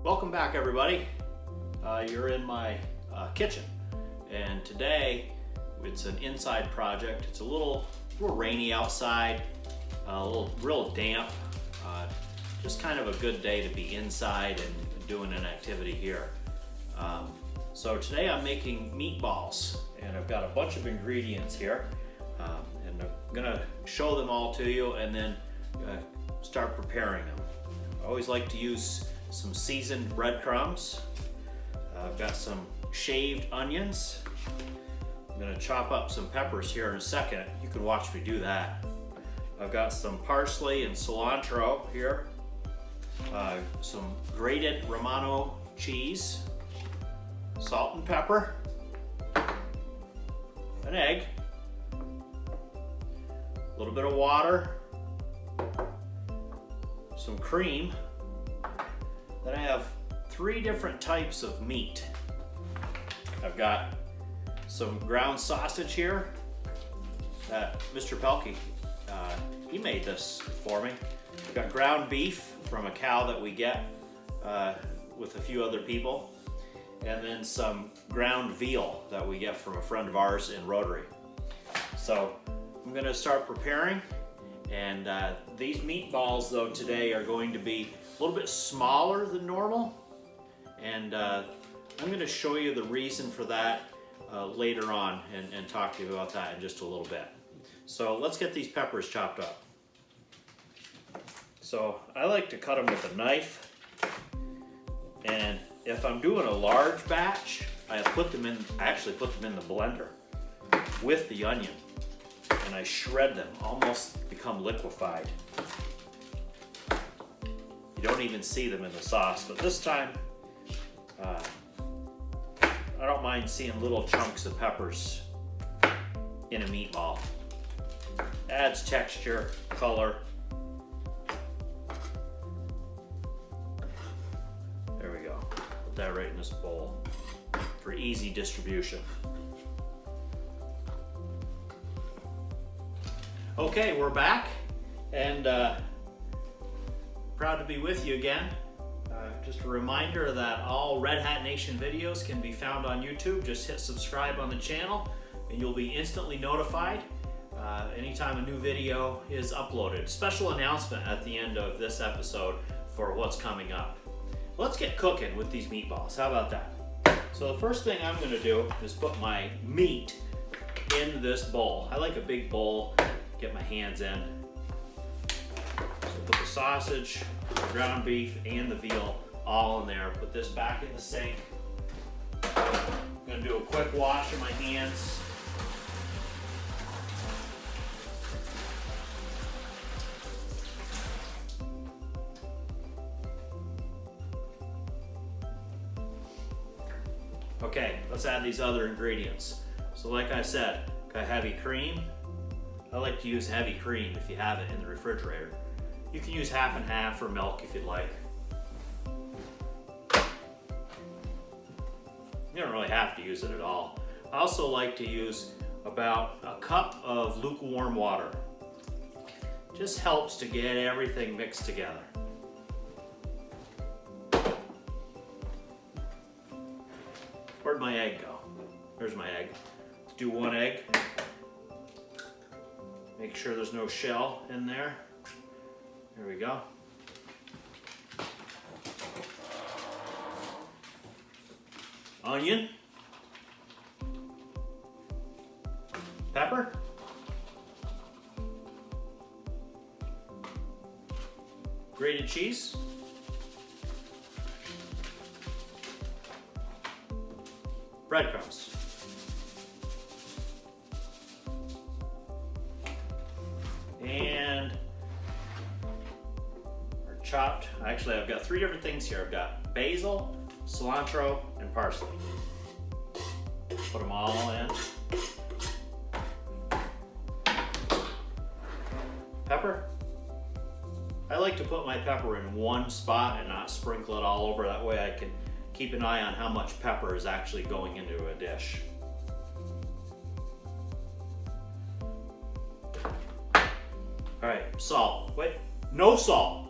Welcome back, everybody. You're in my kitchen, and today it's an inside project. It's a little rainy outside, real damp. Just kind of a good day to be inside and doing an activity here. So today I'm making meatballs, and I've got a bunch of ingredients here, and I'm gonna show them all to you and then start preparing them. I always like to use some seasoned breadcrumbs. I've got some shaved onions. I'm gonna chop up some peppers here in a second. You can watch me do that. I've got some parsley and cilantro here. Some grated Romano cheese, salt and pepper, an egg, a little bit of water, some cream. Then I have 3 different types of meat. I've got some ground sausage here that Mr. Pelkey, he made this for me. I've got ground beef from a cow that we get with a few other people, and then some ground veal that we get from a friend of ours in Rotary. So I'm gonna start preparing, and these meatballs though today are going to be a little bit smaller than normal, and I'm going to show you the reason for that later on and talk to you about that in just a little bit. So let's get these peppers chopped up. So I like to cut them with a knife, and if I'm doing a large batch, I actually put them in the blender with the onion, and I shred them, almost become liquefied. You don't even see them in the sauce, but this time I don't mind seeing little chunks of peppers in a meatball. Adds texture, color. There we go. Put that right in this bowl for easy distribution. Okay, we're back, and proud to be with you again. Just a reminder that all Red Hat Nation videos can be found on YouTube. Just hit subscribe on the channel and you'll be instantly notified anytime a new video is uploaded. Special announcement at the end of this episode for what's coming up. Let's get cooking with these meatballs. How about that? So the first thing I'm gonna do is put my meat in this bowl. I like a big bowl, get my hands in. So put the sausage, the ground beef, and the veal all in there. Put this back in the sink. I'm gonna do a quick wash of my hands. Okay, let's add these other ingredients. So like I said, got heavy cream. I like to use heavy cream if you have it in the refrigerator. You can use half and half or milk if you'd like. You don't really have to use it at all. I also like to use about a cup of lukewarm water. Just helps to get everything mixed together. Where'd my egg go? There's my egg. Let's do 1 egg. Make sure there's no shell in there. There we go. Onion. Pepper. Grated cheese. Breadcrumbs. And our chopped, actually I've got 3 different things here. I've got basil, cilantro, and parsley. Put them all in. Pepper. I like to put my pepper in one spot and not sprinkle it all over. That way I can keep an eye on how much pepper is actually going into a dish. All right, salt. Wait, no salt.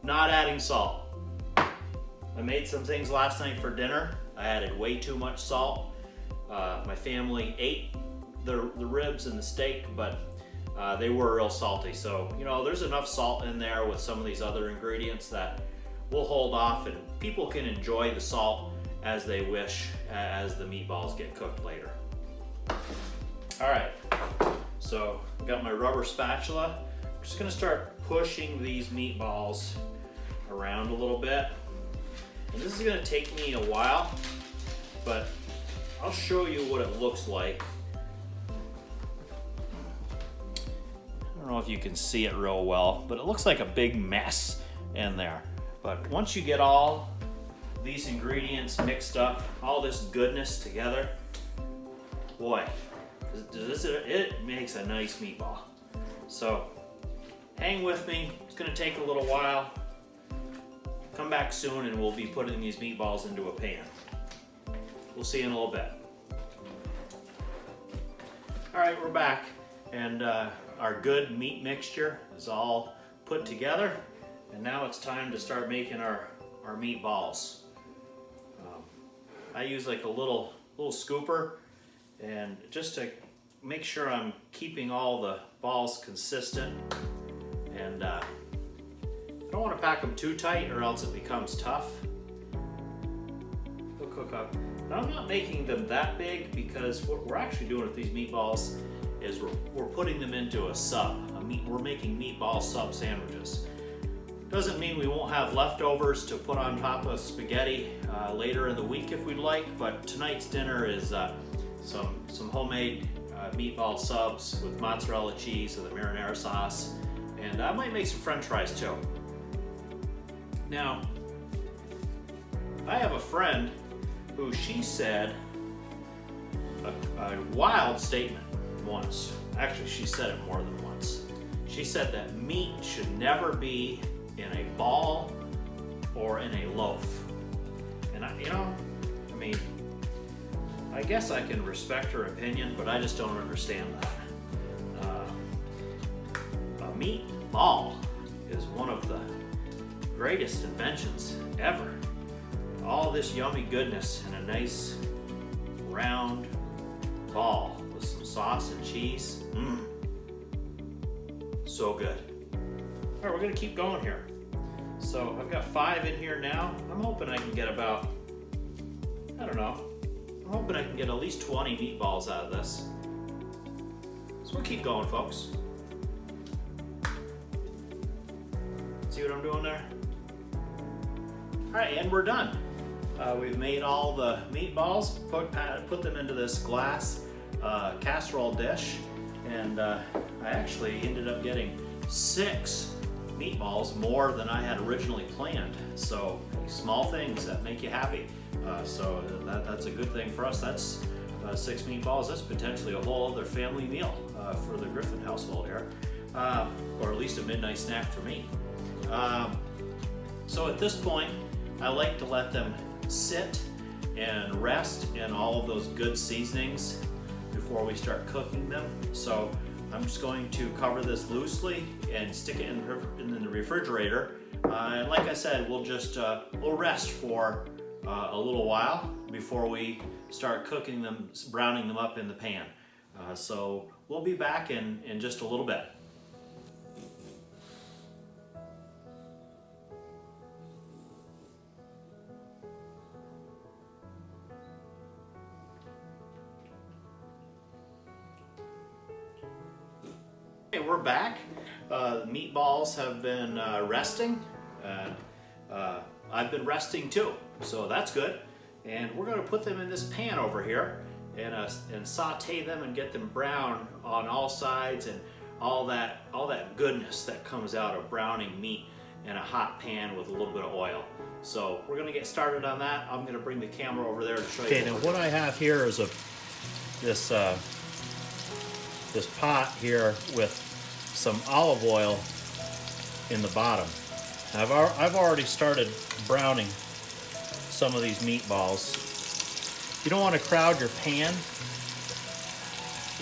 Not adding salt. I made some things last night for dinner. I added way too much salt. My family ate the ribs and the steak, but they were real salty. So, you know, there's enough salt in there with some of these other ingredients that we'll hold off, and people can enjoy the salt as they wish as the meatballs get cooked later. All right, so I've got my rubber spatula. I'm just gonna start pushing these meatballs around a little bit. And this is gonna take me a while, but I'll show you what it looks like. I don't know if you can see it real well, but it looks like a big mess in there. But once you get all these ingredients mixed up, all this goodness together, boy, it makes a nice meatball. So hang with me, it's gonna take a little while. Come back soon and we'll be putting these meatballs into a pan. We'll see you in a little bit. All right, we're back, and our good meat mixture is all put together, and now it's time to start making our meatballs. I use like a little scooper, and just to make sure I'm keeping all the balls consistent, and I don't want to pack them too tight or else it becomes tough. They'll cook up. Now, I'm not making them that big because what we're actually doing with these meatballs is we're putting them into a sub. We're making meatball sub sandwiches. Doesn't mean we won't have leftovers to put on top of spaghetti later in the week if we'd like, but tonight's dinner is some homemade meatball subs with mozzarella cheese and the marinara sauce, and I might make some french fries too. Now, I have a friend who she said a wild statement once. Actually, she said it more than once. She said that meat should never be in a ball or in a loaf. And I guess I can respect her opinion, but I just don't understand that. A meat ball is one of the greatest inventions ever. All this yummy goodness in a nice round ball with some sauce and cheese. So good. All right, we're gonna keep going here. So I've got 5 in here now. I'm hoping I can get about, I don't know, I'm hoping I can get at least 20 meatballs out of this. So we'll keep going, folks. See what I'm doing there? All right, and we're done. We've made all the meatballs, put them into this glass casserole dish, and I actually ended up getting 6 meatballs, more than I had originally planned. So small things that make you happy. So that's a good thing for us. That's 6 meatballs. That's potentially a whole other family meal for the Griffin household here, or at least a midnight snack for me. So at this point, I like to let them sit and rest in all of those good seasonings before we start cooking them. So I'm just going to cover this loosely and stick it in the refrigerator. And like I said, we'll rest for a little while before we start cooking them, browning them up in the pan. So we'll be back in just a little bit. Okay, we're back. The meatballs have been resting. I've been resting too, so that's good. And we're going to put them in this pan over here and saute them and get them brown on all sides, and all that goodness that comes out of browning meat in a hot pan with a little bit of oil. So we're going to get started on that. I'm going to bring the camera over there to show you. Okay, now what I have here is this pot here with some olive oil in the bottom. Now I've already started browning some of these meatballs. You don't want to crowd your pan.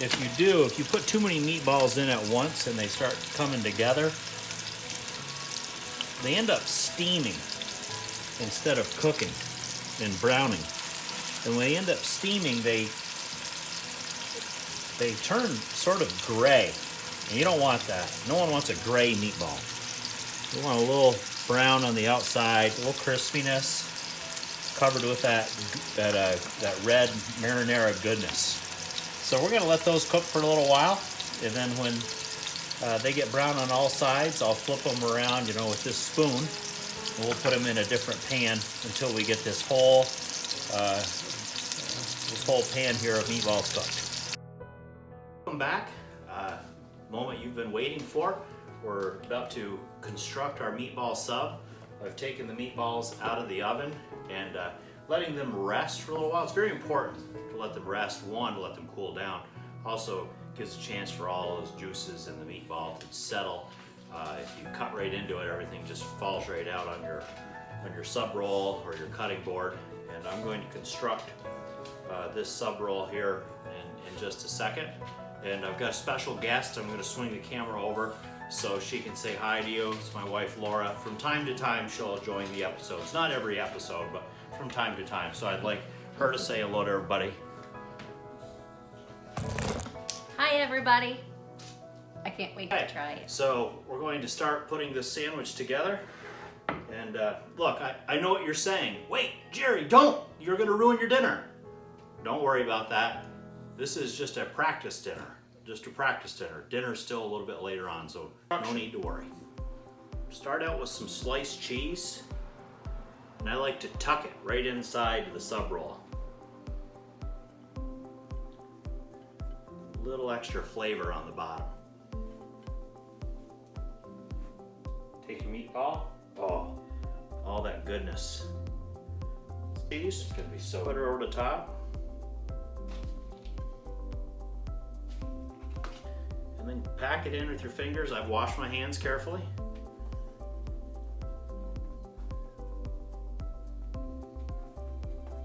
If you put too many meatballs in at once and they start coming together, they end up steaming. instead of cooking and browning. And when they end up steaming, they turn sort of gray. And you don't want that. No one wants a gray meatball. You want a little brown on the outside, a little crispiness, covered with that red marinara goodness. So we're gonna let those cook for a little while, and then when they get brown on all sides, I'll flip them around, with this spoon, and we'll put them in a different pan until we get this whole pan here of meatballs cooked. Welcome back. Moment you've been waiting for. We're about to construct our meatball sub. I've taken the meatballs out of the oven and letting them rest for a little while. It's very important to let them rest. One, to let them cool down. Also gives a chance for all those juices in the meatball to settle. If you cut right into it, everything just falls right out on your sub roll or your cutting board. And I'm going to construct this sub roll here in just a second. And I've got a special guest. I'm going to swing the camera over so she can say hi to you. It's my wife, Laura. From time to time, she'll join the episodes. Not every episode, but from time to time. So I'd like her to say hello to everybody. Hi, everybody. I can't wait to try it. So we're going to start putting this sandwich together. And look, I know what you're saying. Wait, Jerry, don't! You're going to ruin your dinner. Don't worry about that. This is just a practice dinner. Just a practice dinner. Dinner's still a little bit later on, so no need to worry. Start out with some sliced cheese. And I like to tuck it right inside the sub roll. A little extra flavor on the bottom. Take your meatball. Oh, all that goodness. Cheese is gonna be so. Put her over the top. And then pack it in with your fingers. I've washed my hands carefully.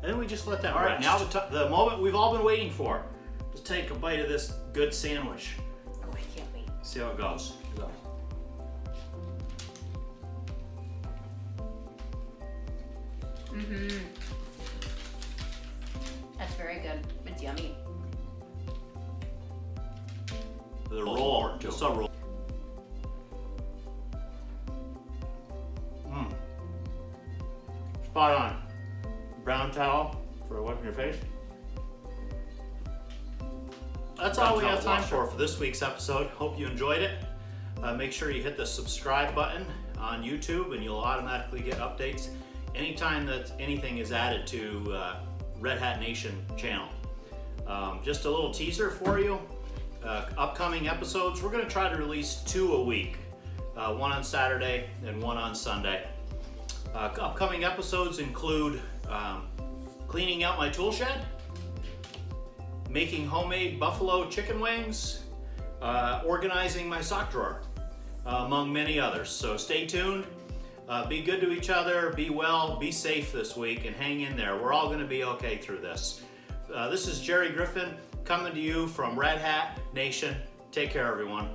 And then we just let that rest. All right, now the moment we've all been waiting for. Let's take a bite of this good sandwich. Oh, I can't wait. See how it goes. Go. Mm-hmm. That's very good. It's yummy. The roll, the sub roll. Spot on. Brown towel for wiping your face. That's all we have time for this week's episode. Hope you enjoyed it. Make sure you hit the subscribe button on YouTube and you'll automatically get updates anytime that anything is added to Red Hat Nation channel. Just a little teaser for you. Upcoming episodes, we're going to try to release 2 a week. One on Saturday and one on Sunday. Upcoming episodes include cleaning out my tool shed, making homemade buffalo chicken wings, organizing my sock drawer, among many others. So stay tuned. Be good to each other, be well, be safe this week, and hang in there. We're all going to be okay through this. This is Jerry Griffin coming to you from Red Hat Nation. Take care, everyone.